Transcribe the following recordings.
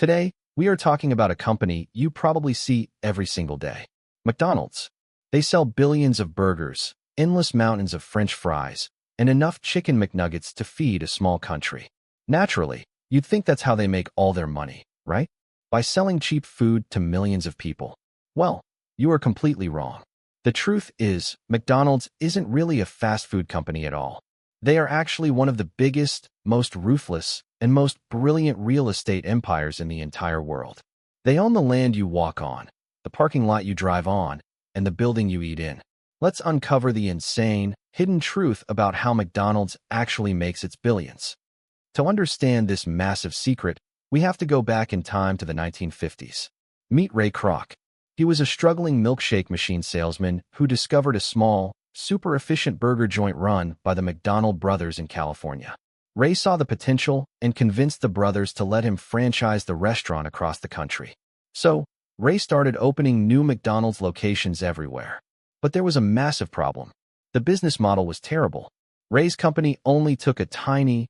Today, we are talking about a company you probably see every single day. McDonald's. They sell billions of burgers, endless mountains of French fries, and enough chicken McNuggets to feed a small country. Naturally, you'd think that's how they make all their money, right? By selling cheap food to millions of people. Well, you are completely wrong. The truth is, McDonald's isn't really a fast food company at all. They are actually one of the biggest, most ruthless, and most brilliant real estate empires in the entire world. They own the land you walk on, the parking lot you drive on, and the building you eat in. Let's uncover the insane, hidden truth about how McDonald's actually makes its billions. To understand this massive secret, we have to go back in time to the 1950s. Meet Ray Kroc. He was a struggling milkshake machine salesman who discovered a small, super efficient burger joint run by the McDonald brothers in California. Ray saw the potential and convinced the brothers to let him franchise the restaurant across the country. So, Ray started opening new McDonald's locations everywhere. But there was a massive problem. The business model was terrible. Ray's company only took a tiny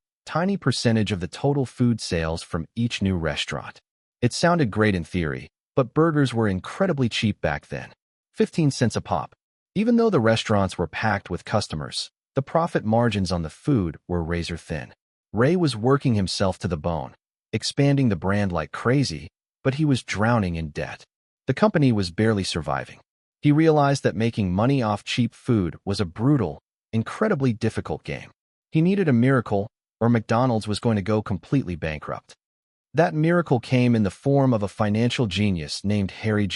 percentage of the total food sales from each new restaurant. It sounded great in theory, but burgers were incredibly cheap back then. 15 cents a pop. Even though the restaurants were packed with customers, the profit margins on the food were razor thin. Ray was working himself to the bone, expanding the brand like crazy, but he was drowning in debt. The company was barely surviving. He realized that making money off cheap food was a brutal, incredibly difficult game. He needed a miracle, or McDonald's was going to go completely bankrupt. That miracle came in the form of a financial genius named Harry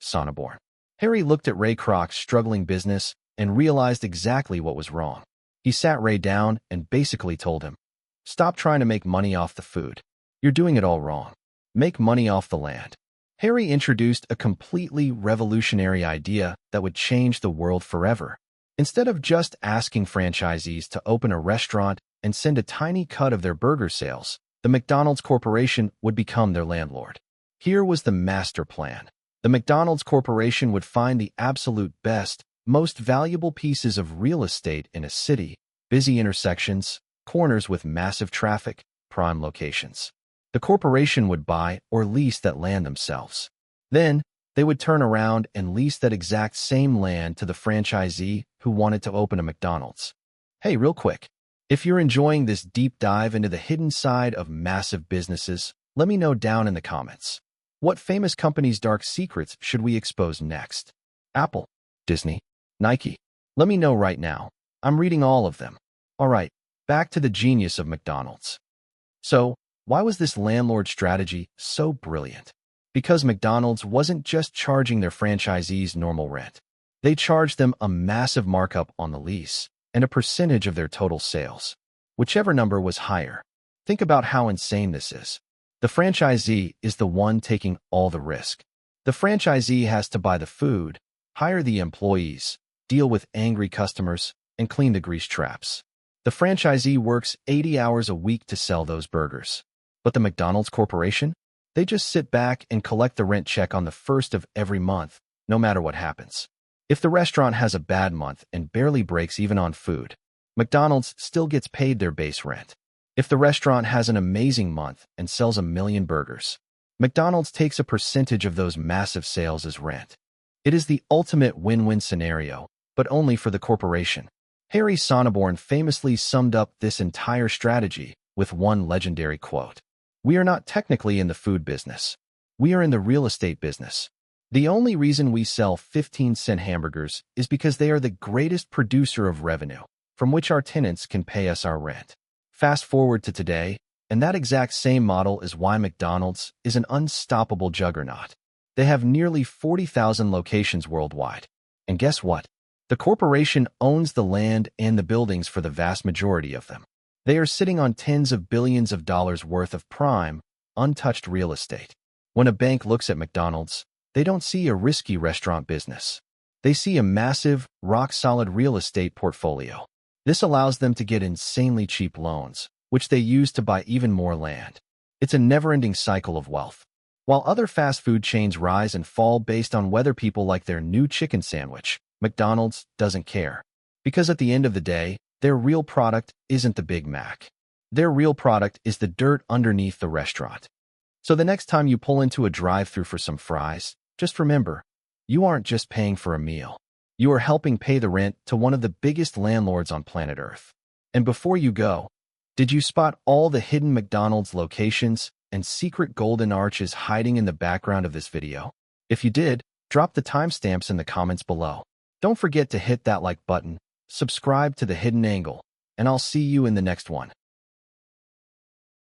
Sonneborn. Harry looked at Ray Kroc's struggling business and realized exactly what was wrong. He sat Ray down and basically told him, "Stop trying to make money off the food. You're doing it all wrong. Make money off the land." Harry introduced a completely revolutionary idea that would change the world forever. Instead of just asking franchisees to open a restaurant and send a tiny cut of their burger sales, the McDonald's Corporation would become their landlord. Here was the master plan. The McDonald's Corporation would find the absolute best, most valuable pieces of real estate in a city, busy intersections, corners with massive traffic, prime locations. The corporation would buy or lease that land themselves. Then, they would turn around and lease that exact same land to the franchisee who wanted to open a McDonald's. Hey, real quick, if you're enjoying this deep dive into the hidden side of massive businesses, let me know down in the comments. What famous companies' dark secrets should we expose next? Apple, Disney, Nike. Let me know right now. I'm reading all of them. All right, back to the genius of McDonald's. So, why was this landlord strategy so brilliant? Because McDonald's wasn't just charging their franchisees normal rent. They charged them a massive markup on the lease and a percentage of their total sales, whichever number was higher. Think about how insane this is. The franchisee is the one taking all the risk. The franchisee has to buy the food, hire the employees, deal with angry customers, and clean the grease traps. The franchisee works 80 hours a week to sell those burgers. But the McDonald's Corporation? They just sit back and collect the rent check on the first of every month, no matter what happens. If the restaurant has a bad month and barely breaks even on food, McDonald's still gets paid their base rent. If the restaurant has an amazing month and sells 1 million burgers, McDonald's takes a percentage of those massive sales as rent. It is the ultimate win-win scenario, but only for the corporation. Harry Sonneborn famously summed up this entire strategy with one legendary quote. "We are not technically in the food business. We are in the real estate business. The only reason we sell 15-cent hamburgers is because they are the greatest producer of revenue, from which our tenants can pay us our rent." Fast forward to today, and that exact same model is why McDonald's is an unstoppable juggernaut. They have nearly 40,000 locations worldwide. And guess what? The corporation owns the land and the buildings for the vast majority of them. They are sitting on tens of billions of dollars worth of prime, untouched real estate. When a bank looks at McDonald's, they don't see a risky restaurant business. They see a massive, rock-solid real estate portfolio. This allows them to get insanely cheap loans, which they use to buy even more land. It's a never-ending cycle of wealth. While other fast food chains rise and fall based on whether people like their new chicken sandwich, McDonald's doesn't care. Because at the end of the day, their real product isn't the Big Mac. Their real product is the dirt underneath the restaurant. So the next time you pull into a drive-thru for some fries, just remember, you aren't just paying for a meal. You are helping pay the rent to one of the biggest landlords on planet Earth. And before you go, did you spot all the hidden McDonald's locations and secret golden arches hiding in the background of this video? If you did, drop the timestamps in the comments below. Don't forget to hit that like button, subscribe to The Hidden Angle, and I'll see you in the next one.